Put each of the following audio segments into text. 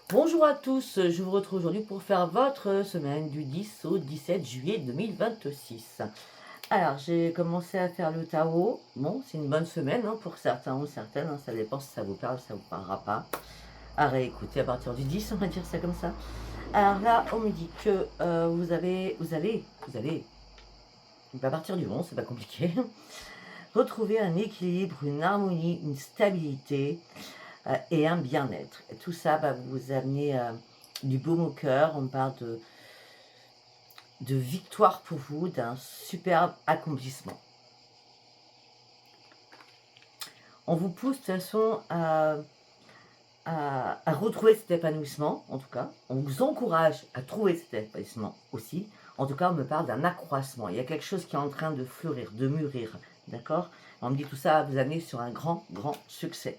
Bonjour à tous, je vous retrouve aujourd'hui pour faire votre semaine du 10 au 17 juillet 2026. Alors, j'ai commencé à faire le tarot. Bon, c'est une bonne semaine hein, pour certains ou certaines, ça dépend si ça vous parle, si ça vous parlera pas. À réécouter à partir du 10, on va dire ça comme ça. Alors là, on me dit que vous allez, à partir du 11, c'est pas compliqué, retrouver un équilibre, une harmonie, une stabilité et un bien-être. Et tout ça va vous amener du baume au cœur. On parle de victoire pour vous, d'un superbe accomplissement. On vous pousse de toute façon à retrouver cet épanouissement, en tout cas. On vous encourage à trouver cet épanouissement aussi. En tout cas, on me parle d'un accroissement. Il y a quelque chose qui est en train de fleurir, de mûrir, d'accord? On me dit tout ça va vous amener sur un grand, grand succès.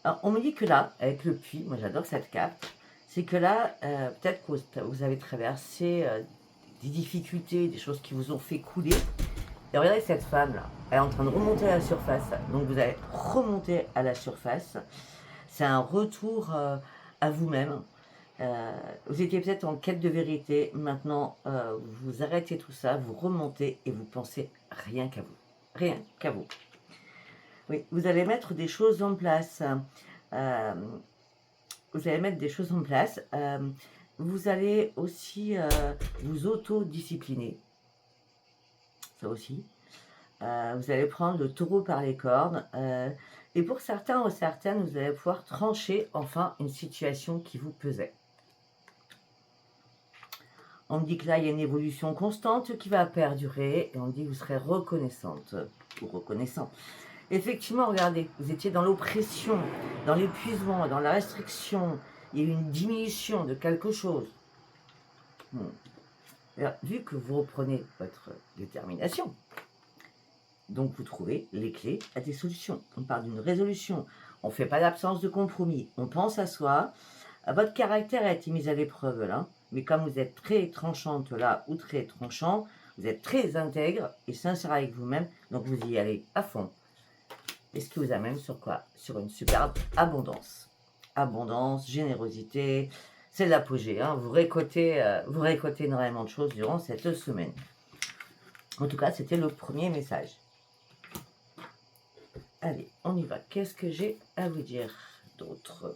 Alors, on me dit que là, avec le puits, moi j'adore cette carte, c'est que là, peut-être que vous avez traversé des difficultés, des choses qui vous ont fait couler. Et regardez cette femme-là, elle est en train de remonter à la surface. Donc vous allez remonter à la surface. C'est un retour à vous-même. Vous étiez peut-être en quête de vérité. Maintenant, vous arrêtez tout ça, vous remontez et vous pensez rien qu'à vous. Rien qu'à vous. Oui, vous allez mettre des choses en place. Vous allez mettre des choses en place. Vous allez aussi vous autodiscipliner. Ça aussi. Vous allez prendre le taureau par les cornes. Et pour certains ou certaines, vous allez pouvoir trancher enfin une situation qui vous pesait. On me dit que là, il y a une évolution constante qui va perdurer. Et on me dit que vous serez reconnaissante ou reconnaissant. Effectivement, regardez, vous étiez dans l'oppression, dans l'épuisement, dans la restriction. Il y a eu une diminution de quelque chose. Alors, vu que vous reprenez votre détermination, donc vous trouvez les clés à des solutions. On parle d'une résolution. On ne fait pas d'absence de compromis. On pense à soi. Votre caractère a été mis à l'épreuve là. Mais comme vous êtes très tranchante là ou très tranchant, vous êtes très intègre et sincère avec vous-même. Donc vous y allez à fond. Et ce qui vous amène sur quoi? Sur une superbe abondance. Abondance, générosité, c'est l'apogée. Hein. Vous récoltez énormément de choses durant cette semaine. En tout cas, c'était le premier message. Allez, on y va. Qu'est-ce que j'ai à vous dire d'autre?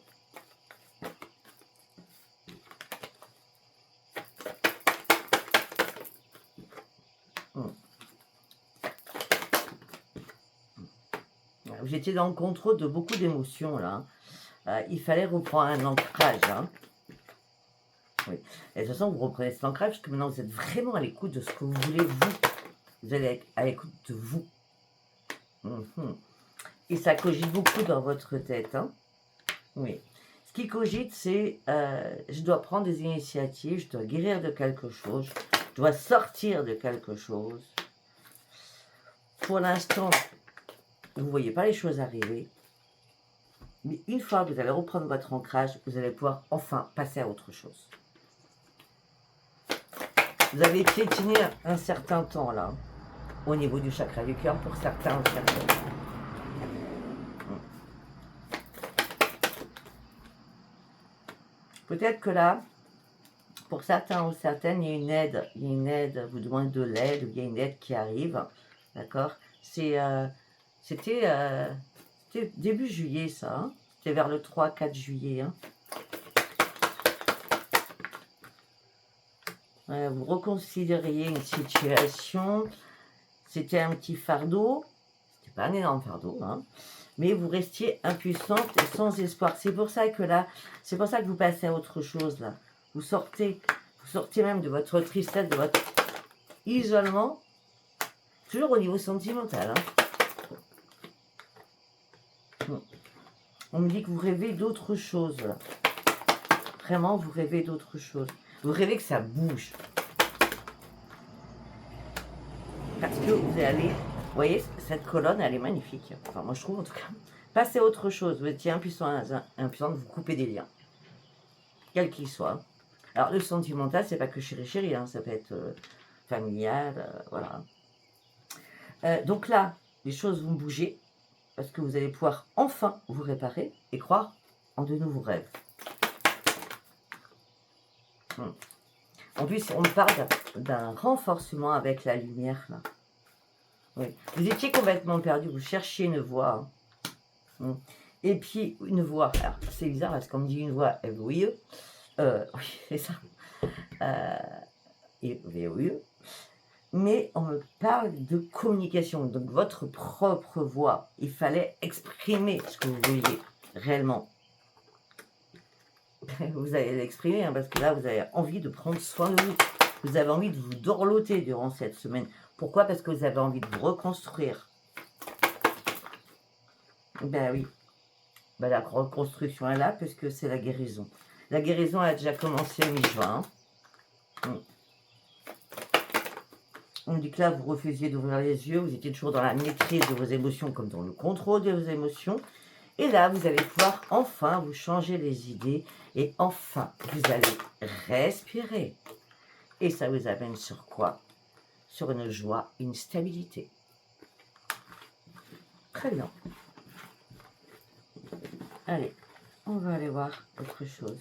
Vous étiez dans le contrôle de beaucoup d'émotions, là. Il fallait reprendre un ancrage. Hein. Oui. Et de toute façon, vous reprenez cet ancrage parce que maintenant, vous êtes vraiment à l'écoute de ce que vous voulez, vous. Vous allez à l'écoute de vous. Et ça cogite beaucoup dans votre tête. Hein. Oui. Ce qui cogite, c'est je dois prendre des initiatives, je dois guérir de quelque chose, je dois sortir de quelque chose. Pour l'instant, vous ne voyez pas les choses arriver. Mais une fois que vous allez reprendre votre ancrage, vous allez pouvoir enfin passer à autre chose. Vous avez piétiné un certain temps là, au niveau du chakra du cœur pour certains ou certaines. Peut-être que là, pour certains ou certaines, il y a une aide, vous demandez de l'aide, ou il y a une aide qui arrive, d'accord? C'était début juillet ça, hein. C'était vers le 3-4 juillet. Hein. Vous reconsidériez une situation, c'était un petit fardeau, c'était pas un énorme fardeau, hein, mais vous restiez impuissante et sans espoir. C'est pour ça que là, c'est pour ça que vous passez à autre chose là. Vous sortez même de votre tristesse, de votre isolement, toujours au niveau sentimental. Hein. On me dit que vous rêvez d'autre chose là. Vraiment, vous rêvez d'autre chose. Vous rêvez que ça bouge. Parce que vous allez, vous voyez, cette colonne, elle est magnifique. Enfin, moi je trouve en tout cas. Passez à autre chose. Vous étiez impuissant de vous couper des liens. Quels qu'ils soient. Alors, le sentimental, c'est pas que chéri, hein, ça peut être familial, voilà. Donc là, les choses vont bouger parce que vous allez pouvoir enfin vous réparer et croire en de nouveaux rêves. En plus, on parle d'un renforcement avec la lumière, là. Oui. Vous étiez complètement perdu, vous cherchiez une voie. Et puis, une voix, alors c'est bizarre parce qu'on me dit une voix évoluée. Oui, c'est ça. Évoluée. Mais on me parle de communication, donc votre propre voix. Il fallait exprimer ce que vous vouliez réellement. Vous allez l'exprimer, parce que là, vous avez envie de prendre soin de vous. Vous avez envie de vous dorloter durant cette semaine. Pourquoi? Parce que vous avez envie de vous reconstruire. Ben oui. Ben, la reconstruction est là, puisque c'est la guérison. La guérison a déjà commencé mi-juin. On dit que là, vous refusiez d'ouvrir les yeux, vous étiez toujours dans la maîtrise de vos émotions, comme dans le contrôle de vos émotions. Et là, vous allez pouvoir enfin vous changer les idées et enfin, vous allez respirer. Et ça vous amène sur quoi? Sur une joie, une stabilité. Très bien. Allez, on va aller voir autre chose.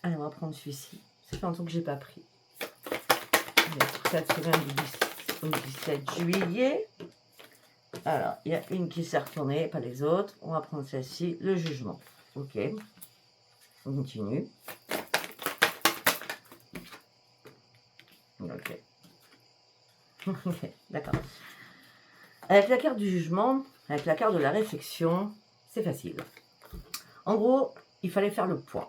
Allez, on va prendre celui-ci. Ça fait longtemps que je n'ai pas pris. Cette semaine du 10 au 17 juillet. Alors, il y a une qui s'est retournée, pas les autres. On va prendre celle-ci, le jugement. Ok. On continue. Ok. Ok, d'accord. Avec la carte du jugement, avec la carte de la réflexion, c'est facile. En gros, il fallait faire le point.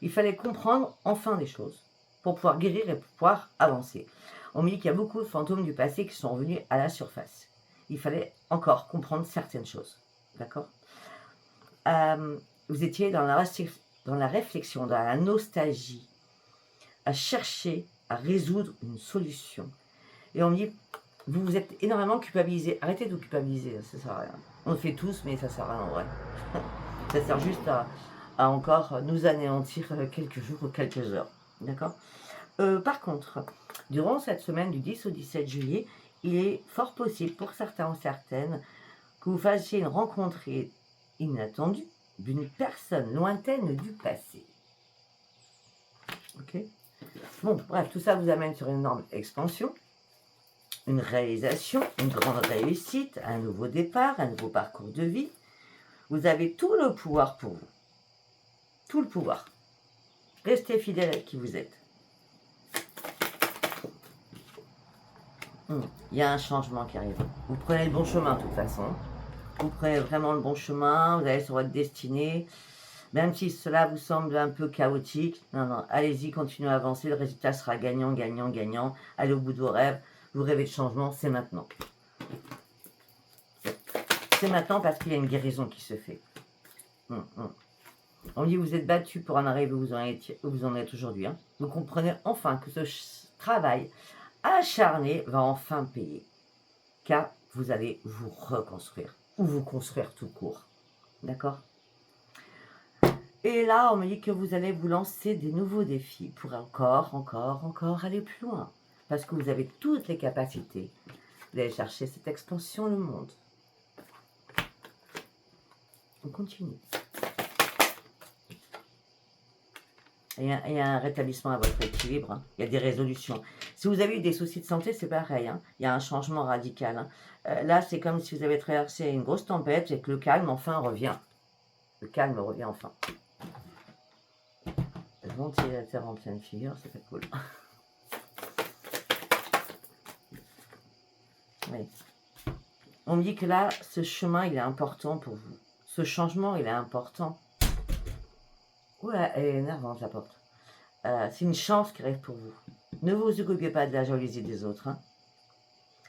Il fallait comprendre enfin des choses pour pouvoir guérir et pour pouvoir avancer. On me dit qu'il y a beaucoup de fantômes du passé qui sont revenus à la surface. Il fallait encore comprendre certaines choses. D'accord? Vous étiez dans la réflexion, dans la nostalgie, à chercher, à résoudre une solution. Et on me dit, vous vous êtes énormément culpabilisé. Arrêtez de vous culpabiliser, ça ne sert à rien. On le fait tous, mais ça ne sert à rien en vrai. Ça sert juste à encore nous anéantir quelques jours ou quelques heures. D'accord? Par contre, durant cette semaine du 10 au 17 juillet, il est fort possible pour certains ou certaines que vous fassiez une rencontre inattendue d'une personne lointaine du passé. Ok? Bon, bref, tout ça vous amène sur une énorme expansion, une réalisation, une grande réussite, un nouveau départ, un nouveau parcours de vie. Vous avez tout le pouvoir pour vous. Tout le pouvoir. Restez fidèle à qui vous êtes. Il y a un changement qui arrive. Vous prenez le bon chemin de toute façon. Vous prenez vraiment le bon chemin, vous allez sur votre destinée. Même si cela vous semble un peu chaotique, non, allez-y, continuez à avancer. Le résultat sera gagnant, gagnant, gagnant. Allez au bout de vos rêves. Vous rêvez de changement, c'est maintenant. C'est maintenant parce qu'il y a une guérison qui se fait. On dit vous êtes battu pour en arriver où vous en êtes aujourd'hui. Hein. Vous comprenez enfin que ce travail acharné va enfin payer. Car vous allez vous reconstruire. Ou vous construire tout court. D'accord? Et là, on me dit que vous allez vous lancer des nouveaux défis pour encore aller plus loin. Parce que vous avez toutes les capacités d'aller chercher cette expansion le monde. On continue. Il y a un rétablissement à votre équilibre. Hein. Il y a des résolutions. Si vous avez eu des soucis de santé, c'est pareil. Hein. Il y a un changement radical. Hein. Là, c'est comme si vous avez traversé une grosse tempête et que le calme, enfin, revient. Le calme revient enfin. Le ventilateur en pleine figure, c'est pas cool. Oui. On me dit que là, ce chemin, il est important pour vous. Ce changement, il est important. Ouais, elle est énervante, la porte. C'est une chance qui arrive pour vous. Ne vous occupez pas de la jalousie des autres. Hein.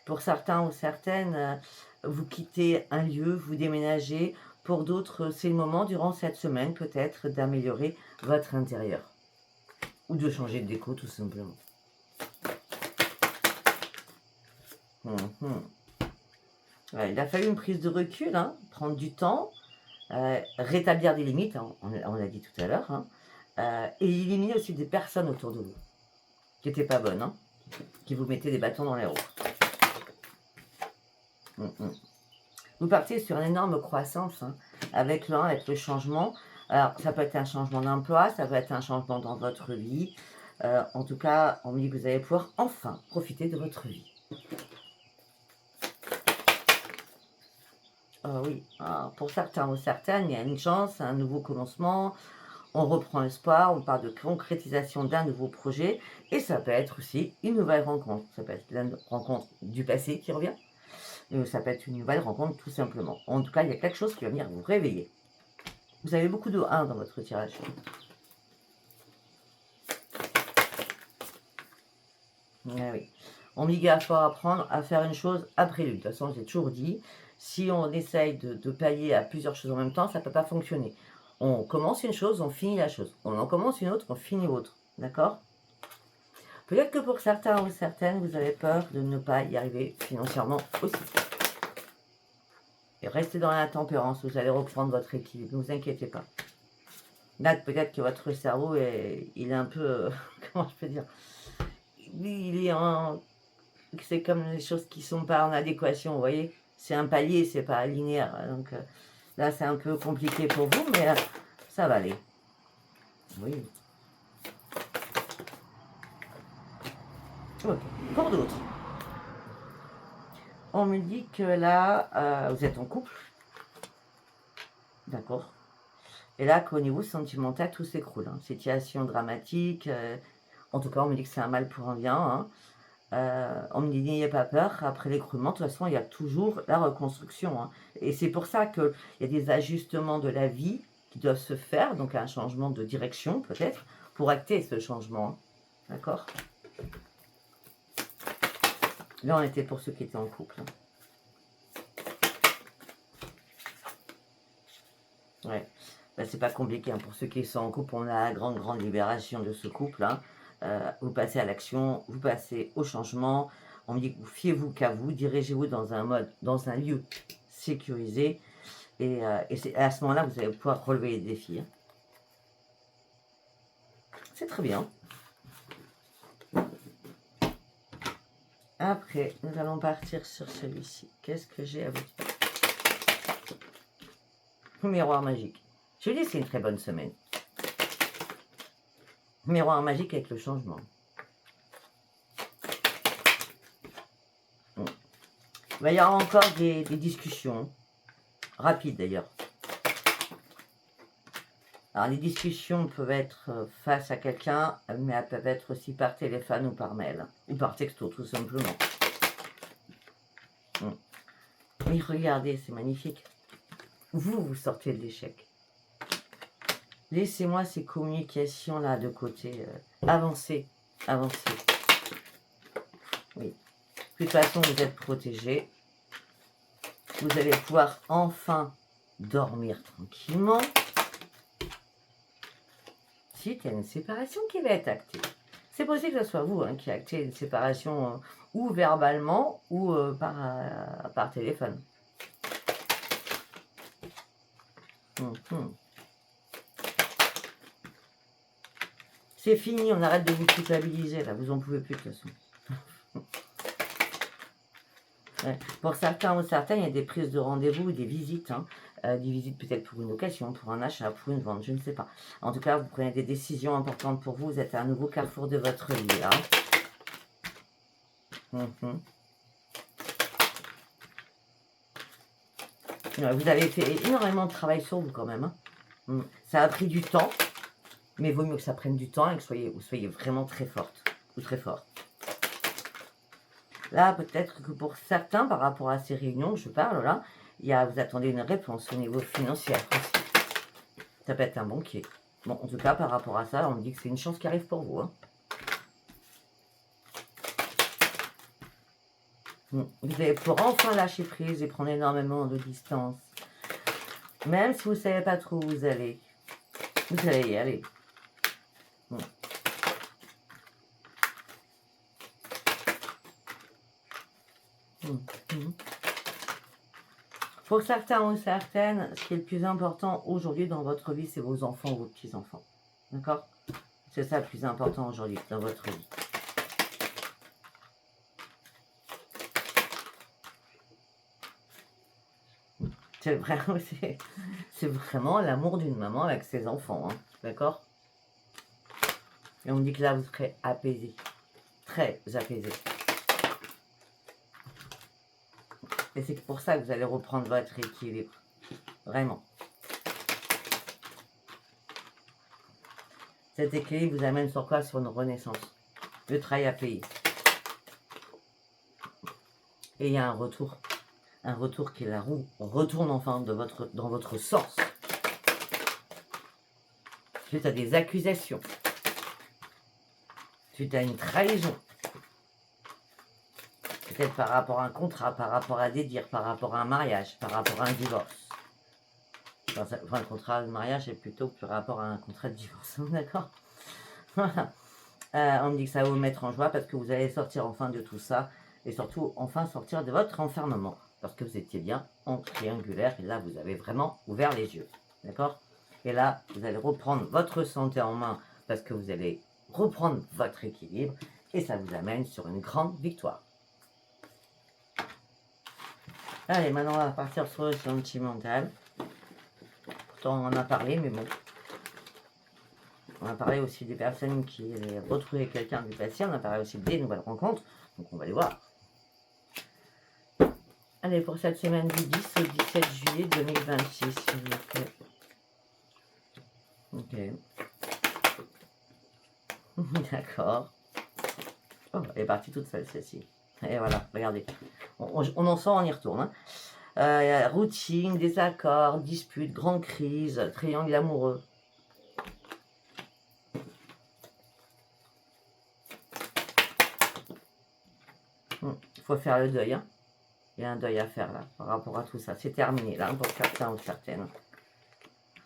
Pour certains ou certaines, vous quittez un lieu, vous déménagez. Pour d'autres, c'est le moment, durant cette semaine, peut-être, d'améliorer votre intérieur. Ou de changer de déco, tout simplement. Ouais, il a fallu une prise de recul, hein, prendre du temps, rétablir des limites, hein, on l'a dit tout à l'heure, hein, et éliminer aussi des personnes autour de vous qui n'étaient pas bonnes, hein, qui vous mettaient des bâtons dans les roues. Vous partez sur une énorme croissance hein, avec le changement. Alors, ça peut être un changement d'emploi, ça peut être un changement dans votre vie. En tout cas, on me dit que vous allez pouvoir enfin profiter de votre vie. Oui, pour certains ou certaines, il y a une chance, un nouveau commencement, on reprend espoir, on parle de concrétisation d'un nouveau projet, et ça peut être aussi une nouvelle rencontre. Ça peut être une rencontre du passé qui revient, ça peut être une nouvelle rencontre tout simplement. En tout cas, il y a quelque chose qui va venir vous réveiller. Vous avez beaucoup de 1 dans votre tirage. Ah oui. On me dit qu'il va falloir apprendre à faire une chose après l'une. De toute façon, j'ai toujours dit, si on essaye de pallier à plusieurs choses en même temps, ça ne peut pas fonctionner. On commence une chose, on finit la chose. On en commence une autre, on finit l'autre. D'accord? Peut-être que pour certains ou certaines, vous avez peur de ne pas y arriver financièrement aussi. Et restez dans la tempérance, vous allez reprendre votre équilibre, ne vous inquiétez pas. Là, peut-être que votre cerveau, il est un peu, comment je peux dire, il est en... C'est comme les choses qui ne sont pas en adéquation, vous voyez. C'est un palier, c'est pas linéaire. Donc là, c'est un peu compliqué pour vous, mais ça va aller. Oui. Ok. Pour d'autres, on me dit que là, vous êtes en couple. D'accord. Et là, qu'au niveau sentimental, tout s'écroule. Hein. Situation dramatique. En tout cas, on me dit que c'est un mal pour un bien. Hein. On me dit n'ayez pas peur, après l'écroulement, de toute façon, il y a toujours la reconstruction. Hein. Et c'est pour ça qu'il y a des ajustements de la vie qui doivent se faire, donc un changement de direction peut-être, pour acter ce changement. Hein. D'accord? Là, on était pour ceux qui étaient en couple. Hein. Ouais. Ben, c'est pas compliqué. Hein. Pour ceux qui sont en couple, on a la grande libération de ce couple. Hein. Vous passez à l'action, vous passez au changement. On me dit que vous fiez-vous qu'à vous, dirigez-vous dans un lieu sécurisé. Et c'est à ce moment-là, vous allez pouvoir relever les défis. Hein. C'est très bien. Après, nous allons partir sur celui-ci. Qu'est-ce que j'ai à vous dire? Miroir magique. Je dis c'est une très bonne semaine. Miroir magique avec le changement. Il va y avoir encore des discussions, rapides d'ailleurs. Alors les discussions peuvent être face à quelqu'un, mais elles peuvent être aussi par téléphone ou par mail, ou par texto tout simplement. Mais regardez, c'est magnifique. Vous sortez de l'échec. Laissez-moi ces communications-là de côté. Avancez. Oui. De toute façon, vous êtes protégés. Vous allez pouvoir enfin dormir tranquillement. Ensuite, il y a une séparation qui va être actée. C'est possible que ce soit vous qui actez une séparation ou verbalement ou par téléphone. C'est fini, on arrête de vous culpabiliser, là, vous en pouvez plus de toute façon. Ouais. Pour certains ou certaines, il y a des prises de rendez-vous ou des visites. Hein. Des visites peut-être pour une occasion, pour un achat, pour une vente, je ne sais pas. En tout cas, vous prenez des décisions importantes pour vous. Vous êtes à un nouveau carrefour de votre vie. Là. Vous avez fait énormément de travail sur vous quand même. Hein. Ça a pris du temps, mais il vaut mieux que ça prenne du temps et que vous soyez vraiment très forte ou très fort. Là, peut-être que pour certains, par rapport à ces réunions, je parle là, vous attendez une réponse au niveau financier aussi. Ça peut être un banquier. Bon, en tout cas, par rapport à ça, on me dit que c'est une chance qui arrive pour vous. Hein. Vous allez pouvoir enfin lâcher prise et prendre énormément de distance. Même si vous ne savez pas trop où vous allez y aller. Pour certains ou certaines, ce qui est le plus important aujourd'hui dans votre vie, c'est vos enfants ou vos petits-enfants. D'accord? C'est ça le plus important aujourd'hui dans votre vie. C'est vraiment, c'est vraiment l'amour d'une maman avec ses enfants, hein, d'accord? Et on me dit que là, vous serez apaisé, très apaisé. Et c'est pour ça que vous allez reprendre votre équilibre, vraiment. Cet équilibre vous amène sur quoi? Sur une renaissance. Le travail à payer. Et il y a un retour. Un retour qui, la roue retourne enfin dans votre sens. Suite à des accusations. Suite à une trahison. Peut-être par rapport à un contrat, par rapport à des dires, par rapport à un mariage, par rapport à un divorce. Enfin, un contrat de mariage est plutôt par rapport à un contrat de divorce, d'accord? Voilà. On me dit que ça va vous mettre en joie parce que vous allez sortir enfin de tout ça et surtout enfin sortir de votre enfermement parce que vous étiez bien en triangulaire et là vous avez vraiment ouvert les yeux, d'accord? Et là vous allez reprendre votre santé en main parce que vous allez reprendre votre équilibre et ça vous amène sur une grande victoire. Allez, maintenant on va partir sur le sentimental. Pourtant on en a parlé mais bon. On a parlé aussi des personnes qui avaient retrouvé quelqu'un du passé. On a parlé aussi des nouvelles rencontres. Donc on va les voir. Allez, pour cette semaine du 10 au 17 juillet 2026, s'il vous plaît. Ok. D'accord. Oh, elle est partie toute seule, celle-ci. Et voilà, regardez. On en sort, on y retourne. Hein. Routine, désaccord, dispute, grande crise, triangle amoureux. Il faut faire le deuil. Hein. Il y a un deuil à faire là, par rapport à tout ça. C'est terminé là, pour certains ou certaines.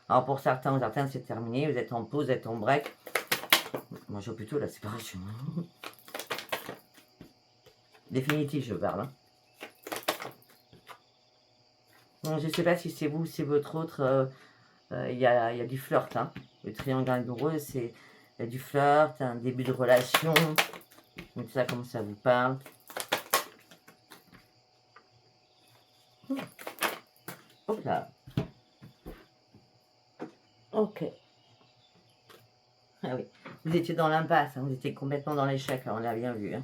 Alors pour certains ou certaines, c'est terminé. Vous êtes en pause, vous êtes en break. Moi, je vois plutôt la séparation. Définitif, je parle. Hein. Bon, je ne sais pas si c'est vous ou c'est votre autre. Il y a du flirt. Hein. Le triangle amoureux, c'est du flirt, un début de relation. Donc ça, comme ça vous parle. Hop là. Ok. Ah oui. Vous étiez dans l'impasse, hein. Vous étiez complètement dans l'échec, on l'a bien vu. Hein.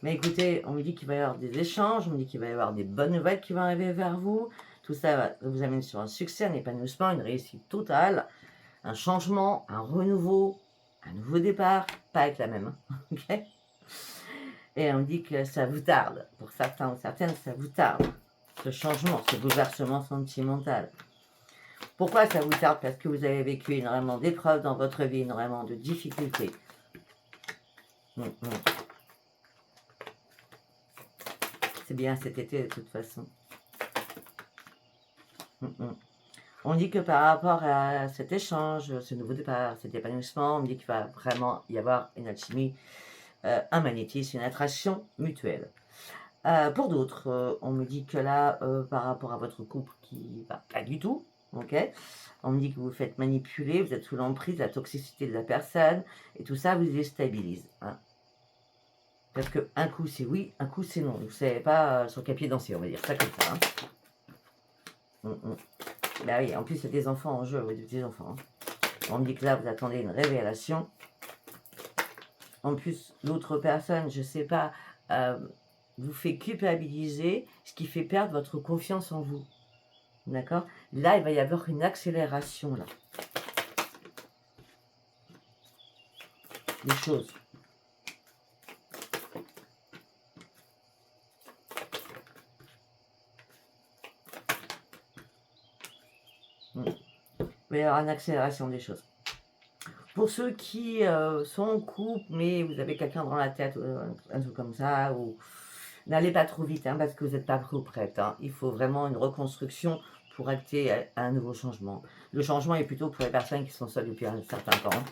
Mais écoutez, on me dit qu'il va y avoir des échanges, on me dit qu'il va y avoir des bonnes nouvelles qui vont arriver vers vous. Tout ça vous amène sur un succès, un épanouissement, une réussite totale, un changement, un renouveau, un nouveau départ, pas avec la même. Okay, et on me dit que ça vous tarde. Pour certains ou certaines, ça vous tarde. Ce changement, ce bouleversement sentimental. Pourquoi ça vous tarde? Parce que vous avez vécu énormément d'épreuves dans votre vie, énormément de difficultés. C'est bien cet été de toute façon. On dit que par rapport à cet échange, ce nouveau départ, cet épanouissement, on me dit qu'il va vraiment y avoir une alchimie, un magnétisme, une attraction mutuelle. Pour d'autres, on me dit que là, par rapport à votre couple qui va pas du tout, ok, on me dit que vous vous faites manipuler, vous êtes sous l'emprise, la toxicité de la personne, et tout ça vous déstabilise. Hein. Parce que un coup c'est oui, un coup c'est non. Vous ne savez pas sur quel pied danser, on va dire ça comme ça. Hein. Bah oui, en plus c'est des enfants en jeu, oui, des petits enfants. Hein. On me dit que là vous attendez une révélation. En plus, l'autre personne, je ne sais pas, vous fait culpabiliser, ce qui fait perdre votre confiance en vous. D'accord? Là, il va y avoir une accélération, là. Des choses. Il va y avoir une accélération des choses. Pour ceux qui sont en couple, mais vous avez quelqu'un dans la tête, un truc comme ça, ou n'allez pas trop vite, hein, parce que vous n'êtes pas prêt ou prête. Hein. Il faut vraiment une reconstruction pour acter un nouveau changement. Le changement est plutôt pour les personnes qui sont seules depuis un certain temps.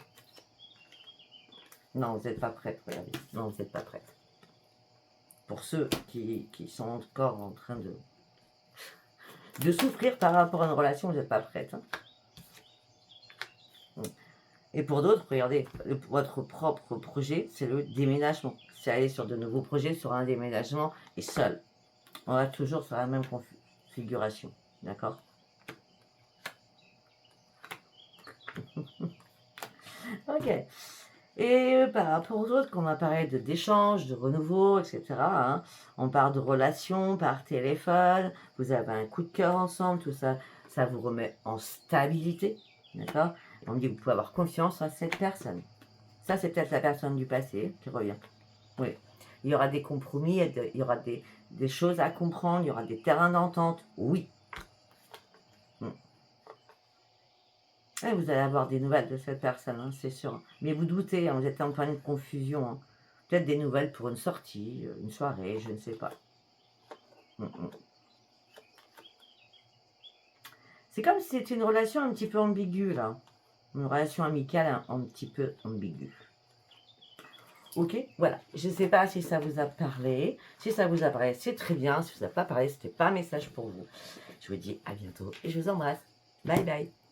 Non, vous n'êtes pas prête, regardez. Non, vous n'êtes pas prête. Pour ceux qui sont encore en train de souffrir par rapport à une relation, vous n'êtes pas prête. Hein. Et pour d'autres, regardez, votre propre projet, c'est le déménagement. C'est aller sur de nouveaux projets, sur un déménagement et seul. On va toujours sur la même configuration. D'accord? Ok. Et par rapport aux autres, quand on a parlé d'échanges, de renouveau, etc., hein, on parle de relations par téléphone, vous avez un coup de cœur ensemble, tout ça, ça vous remet en stabilité, d'accord? On me dit que vous pouvez avoir confiance en cette personne. Ça, c'est peut-être la personne du passé qui revient. Oui. Il y aura des compromis, il y aura des choses à comprendre, il y aura des terrains d'entente, oui. Et vous allez avoir des nouvelles de cette personne, hein, c'est sûr. Mais vous doutez, hein, vous êtes en pleine confusion. Hein. Peut-être des nouvelles pour une sortie, une soirée, je ne sais pas. C'est comme si c'était une relation un petit peu ambiguë, là. Une relation amicale un petit peu ambiguë. Ok, voilà. Je ne sais pas si ça vous a parlé. Si ça vous a parlé, c'est très bien. Si ça vous a pas parlé, ce n'était pas un message pour vous. Je vous dis à bientôt et je vous embrasse. Bye bye.